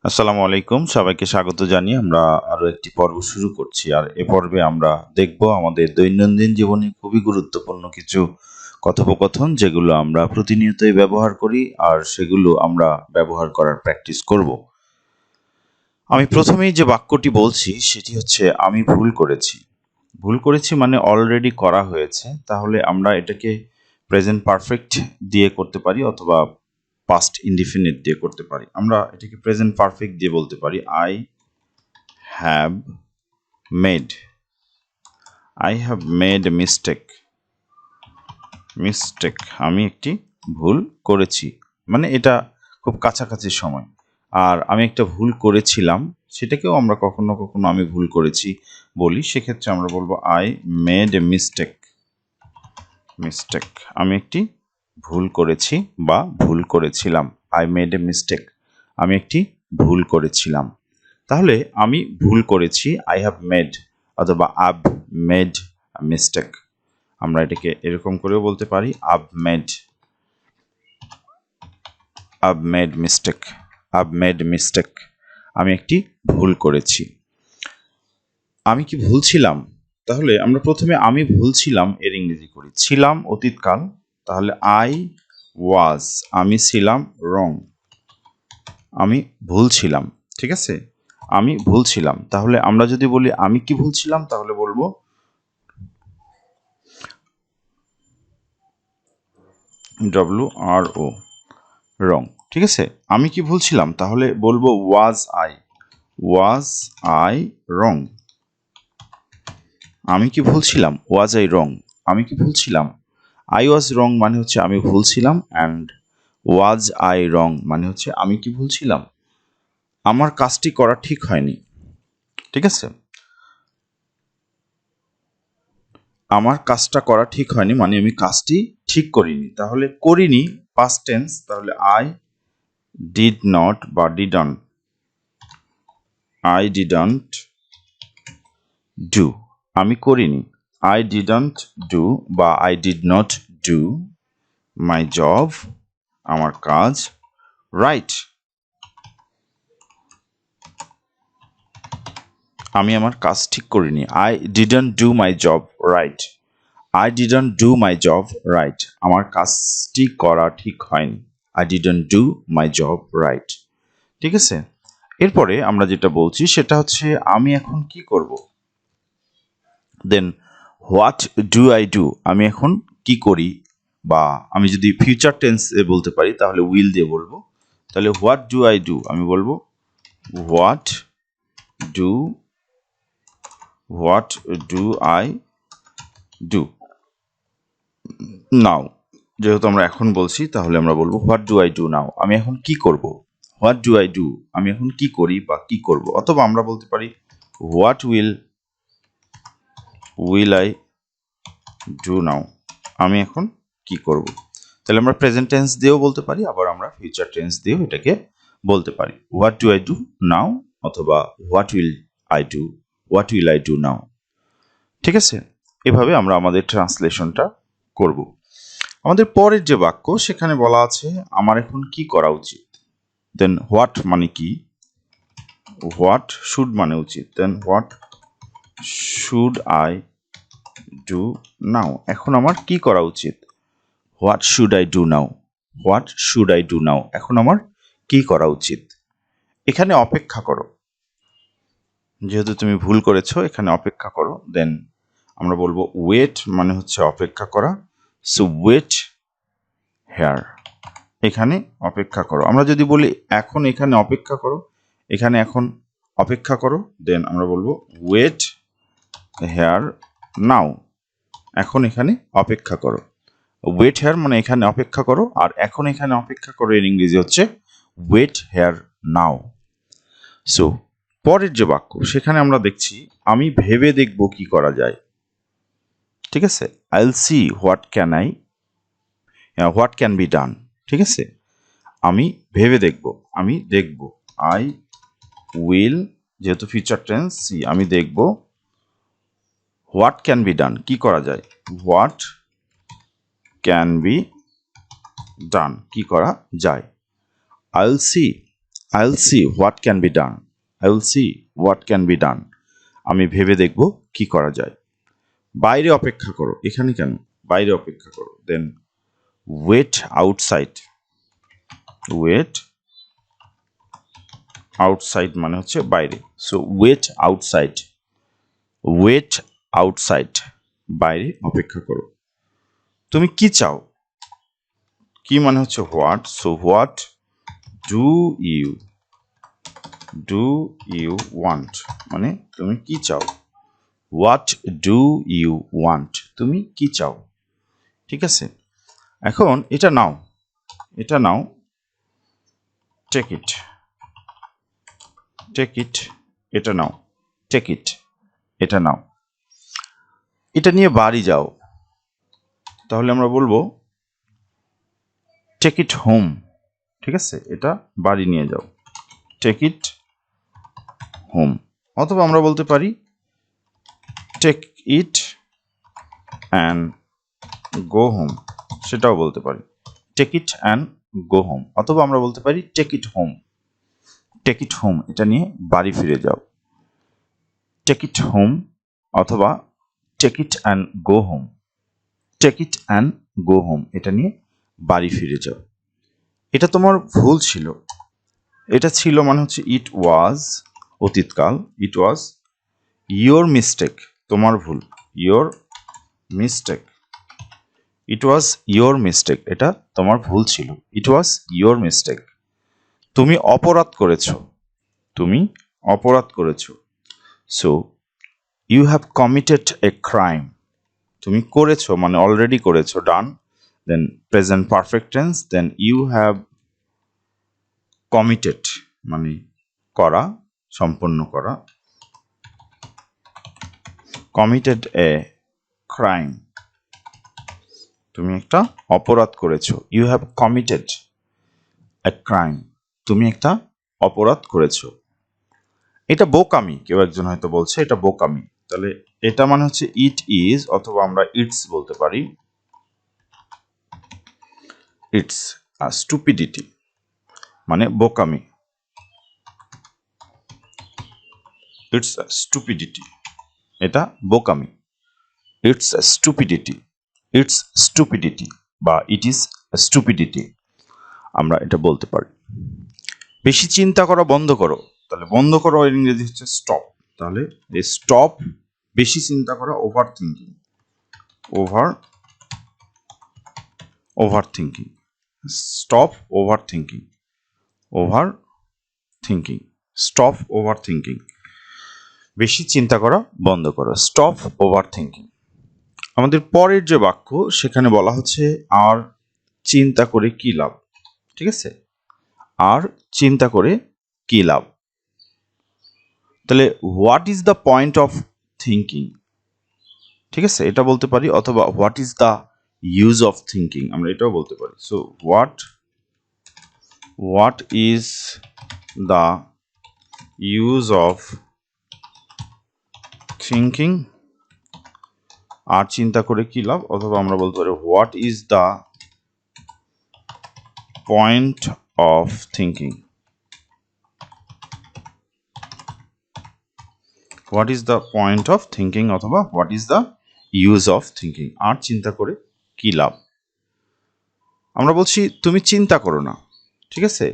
আসসালামু আলাইকুম, সবাইকে স্বাগত জানিয়ে আমরা আরো একটি পর্ব শুরু করছি। আর এ পর্বে আমরা দেখব আমাদের দৈনন্দিন জীবনে খুবই গুরুত্বপূর্ণ কিছু কথোপকথন, যেগুলো আমরা প্রতিনিয়তই ব্যবহার করি আর সেগুলো আমরা ব্যবহার করার প্র্যাকটিস করব। আমি প্রথমেই যে বাক্যটি বলছি সেটি হচ্ছে আমি ভুল করেছি। ভুল করেছি মানে অলরেডি করা হয়েছে, তাহলে আমরা এটাকে প্রেজেন্ট পারফেক্ট দিয়ে করতে পারি অথবা পাস্ট ইনডিফিনিট দিয়ে করতে পারি। আমরা এটাকে প্রেজেন্ট পারফেক্ট দিয়ে বলতে পারি have made I have made a mistake. আমি একটি ভুল করেছি, মানে এটা খুব কাছাকাছি সময়। আর আমি একটা ভুল করেছিলাম, সেটাকেও আমরা কখনো কখনো আমি ভুল করেছি বলি। সেক্ষেত্রে আমরা বলবো আই মেড এ মিস্টেক। আমি একটি ভুল করেছি বা ভুল করেছিলাম। I made a mistake. আমি একটি ভুল করেছিলাম। তাহলে আমি ভুল করেছি, আই হ্যাভ মেড, অথবা আভ মেড মিস্টেক। আমরা এটাকে এরকম করেও বলতে পারি আভ মেড মিস্টেক। আমি একটি ভুল করেছি। আমি কি ভুল ছিলাম? তাহলে আমরা প্রথমে আমি ভুল ছিলাম এর ইংরেজি করি। ছিলাম অতীতকাল, তাহলে আই ওয়াজ। আমি ছিলাম রং। আমি ভুল ছিলাম, ঠিক আছে? আমি ভুল ছিলাম। তাহলে আমরা যদি বলি আমি কি ভুল ছিলাম, তাহলে বলবো WRO, রং। ঠিক আছে? আমি কি ভুল ছিলাম, তাহলে বলবো ওয়াজ আই রং। আমি কি ভুল ছিলাম, ওয়াজ আই রং। আমি কি ভুল ছিলাম, আই ওয়াজ রং মানে হচ্ছে আমি ভুল ছিলাম, অ্যান্ড ওয়াজ আই রং মানে হচ্ছে আমি কি ভুল ছিলাম, আমার কাজটি করা ঠিক হয়নি। ঠিক আছে? আমার কাজটা করা ঠিক হয়নি মানে আমি কাজটি ঠিক করিনি। তাহলে করিনি পাস্ট টেন্স, তাহলে আই ডিড নট বা আই ডিডন্ট ডু। আমি করিনি। আই ডিডন্ট ডু বা I did not do my job, আমার কাজ, রাইট। আমি আমার কাজ ঠিক করিনি। I didn't do my job right. I didn't do my job right. আমার কাজটি করা ঠিক হয়নি। I didn't do my job right. ঠিক আছে? এরপরে আমরা যেটা বলছি সেটা হচ্ছে আমি এখন কি করব। দেন হোয়াট ডু আই ডু, আমি এখন কি করি। বা আমি যদি ফিউচার টেন্সে বলতে পারি তাহলে উইল দিয়ে বলবো। তাহলে হোয়াট ডু আই ডু, আমি বলবো হোয়াট ডু আই ডু নাও। যেহেতু আমরা এখন বলছি তাহলে আমরা বলবো হোয়াট ডু আই ডু নাও, আমি এখন কি করব। হোয়াট ডু আই ডু, আমি এখন কি করি বা কি করব। অথবা আমরা বলতে পারি হোয়াট উইল আই ডু নাও, আমি এখন কি করব। তাহলে আমরা প্রেজেন্ট টেন্স দিয়েও বলতে পারি, আবার আমরা ফিউচার টেন্স দিয়েও এটাকে বলতে পারি। What do I do now অথবা what will I do now. ঠিক আছে? এভাবে আমরা আমাদের ট্রান্সলেশনটা করব। আমাদের পরের যে বাক্য সেখানে বলা আছে আমার এখন কি করা উচিত। দেন হোয়াট মানে কি, হোয়াট শুড মানে উচিত। Then what should I do now, এখন আমার কি করা উচিত। What should I do now, এখন আমার কি করা উচিত। এখানে অপেক্ষা করো, যেহেতু তুমি ভুল করেছো এখানে অপেক্ষা করো। দেন আমরা বলবো ওয়েট মানে হচ্ছে অপেক্ষা করা। সো ওয়েট হেয়ার, এখানে অপেক্ষা করো। আমরা যদি বলি এখন এখানে অপেক্ষা করো, এখানে এখন অপেক্ষা করো, দেন আমরা বলবো ওয়েট হেয়ার নাও, এখন এখানে অপেক্ষা করো। ওয়েট হেয়ার মানে এখানে অপেক্ষা করো, আর এখন এখানে অপেক্ষা করো এর ইংরেজি হচ্ছে ওয়েট হেয়ার নাও। সো পরের যে বাক্য সেখানে আমরা দেখছি আমি ভেবে দেখব কি করা যায়। ঠিক আছে? আইল C what can be done. ঠিক আছে? আমি ভেবে দেখব, আমি দেখব। আই উইল, যেহেতু ফিউচার টেন্স, সি আমি দেখব। হোয়াট ক্যান বি ডান, কি করা যায়। হোয়াট ক্যান বি ডান, কি করা যায়। আইল C I'll see what can be done. I will see what can be done. আমি ভেবে দেখব কি করা যায়। বাইরে অপেক্ষা করো, এখানে কেন? বাইরে অপেক্ষা করো। দেন wait outside. wait outside মানে হচ্ছে বাইরে। So wait outside. wait outside. বাইরে অপেক্ষা করো। তুমি কি চাও? কি মানে হচ্ছে what. So what do you want, মানে তুমি কি চাও। হোয়াট ডু ইউ ওয়ান্ট, তুমি কি চাও। ঠিক আছে, এখন এটা নাও, এটা নাও। টেক ইট, টেক ইট, এটা নাও। টেক ইট, এটা নাও। এটা নিয়ে বাড়ি যাও, তাহলে আমরা বলবো টেক ইট হোম। ঠিক আছে, এটা বাড়ি নিয়ে যাও। Take it home. অথবা আমরা বলতে পারি take it and go home, সেটাও বলতে পারি। Take it and go home. অথবা আমরা বলতে পারি take it home. Take it home, এটা নিয়ে বাড়ি ফিরে যাও। টেক ইট হোম অথবা take it and go home. Take it and go home, এটা নিয়ে বাড়ি ফিরে যাও। এটা তোমার ভুল ছিল। এটা ছিল মানে হচ্ছে ইট ওয়াজ, অতীতকাল। ইট ওয়াজ ইয়োর মিস্টেক, তোমার ভুল। Your mistake. It was your mistake, এটা তোমার ভুল ছিল। It was your mistake. তুমি অপরাধ করেছো, তুমি অপরাধ করেছো। So you have committed a crime. তুমি করেছো মানে অলরেডি করেছো, done. Then present perfect tense. Then you have committed মানে করা, সম্পন্ন করা। কমিটেড এ ক্রাইম, তুমি একটা অপরাধ করেছো। You have committed a crime, তুমি একটা অপরাধ করেছো। এটা বোকামি, কেউ একজন হয়তো বলছে এটা বোকামি। তাহলে এটা মানে হচ্ছে ইট ইজ, অথবা আমরা ইটস বলতে পারি। ইটস স্টুপিডিটি, মানে বোকামি। ইটস স্টুপিডিটি, এটা বোকামি। ইটস স্টুপিডিটি, ইটস স্টুপিডিটি বা ইট ইজ স্টুপিডিটি, আমরা এটা বলতে পারি। বেশি চিন্তা করা বন্ধ করো, তাহলে বন্ধ করো এর ইংরেজি হচ্ছে স্টপ। তাহলে এই স্টপ, বেশি চিন্তা করা, over thinking. Over thinking. Stop over thinking. Over thinking. Stop over thinking, বেশি চিন্তা করা বন্ধ করো। Stop over thinking. আমাদের পরের যে বাক্য, সেখানে বলা হচ্ছে আর চিন্তা করে কি লাভ। ঠিক আছে, আর চিন্তা করে কি লাভ। তাহলে what is the point of thinking. ঠিক আছে, এটা বলতে পারি। অথবা what is the use of thinking, আমরা এটাও বলতে পারি। So what is the use of thinking, আর চিন্তা করে কি লাভ। অথবা আমরা বলতে পারি what is the point of thinking. What is the point of thinking অথবা what is the use of thinking, আর চিন্তা করে কি লাভ। আমরা বলছি তুমি চিন্তা করো না। ঠিক আছে,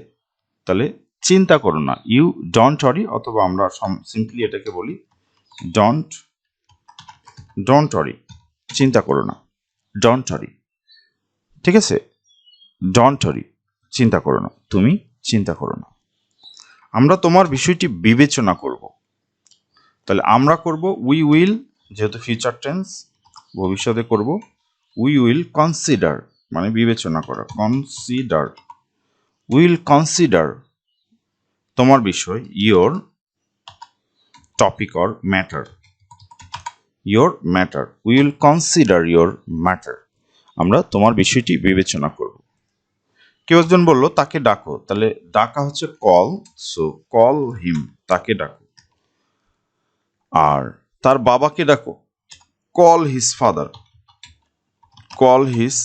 তাহলে চিন্তা করো না, ইউ ডোন্ট ওয়ারি। অথবা আমরা সিম্পলি এটাকে বলি ডোন্ট ওয়ারি, চিন্তা করো না, ডোন্ট ওয়ারি। ঠিক আছে, ডোন্ট ওয়ারি, চিন্তা করো না, তুমি চিন্তা করো না। আমরা তোমার বিষয়টি বিবেচনা করব। তাহলে আমরা করব উই উইল, যেহেতু ফিউচার টেন্স, ভবিষ্যতে করব। উই উইল কনসিডার, মানে বিবেচনা করা। কনসিডার, উইল কনসিডার তোমার বিষয়। Your topic or matter. Your matter, will consider your matter, আমরা তোমার বিষয়টি বিবেচনা করব। কেউ একজন বলল তাকে ডাকো, তাহলে ডাকা হচ্ছে কল। সো কল হিম, তাকে ডাকো। আর তার বাবাকে ডাকো, call his father. Call his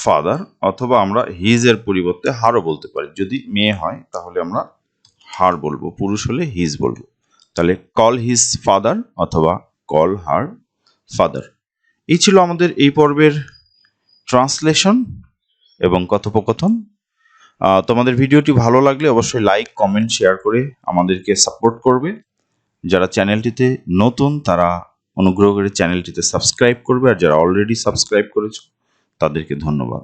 father, অথবা আমরা হিজ এর পরিবর্তে হারও বলতে পারি। যদি মেয়ে হয় তাহলে আমরা হার বলবো, পুরুষ হলে হিজ বলবো। তাহলে কল হিজ ফাদার অথবা কল হার ফাদার। এই ছিল আমাদের এই পর্বের ট্রান্সলেশন এবং কথোপকথন। তোমাদের ভিডিওটি ভালো লাগলে অবশ্যই লাইক, কমেন্ট, শেয়ার করে আমাদেরকে সাপোর্ট করবে। যারা চ্যানেলটিতে নতুন তারা অনুগ্রহ করে চ্যানেলটিতে সাবস্ক্রাইব করবে, আর যারা অলরেডি সাবস্ক্রাইব করেছো তাদেরকে ধন্যবাদ।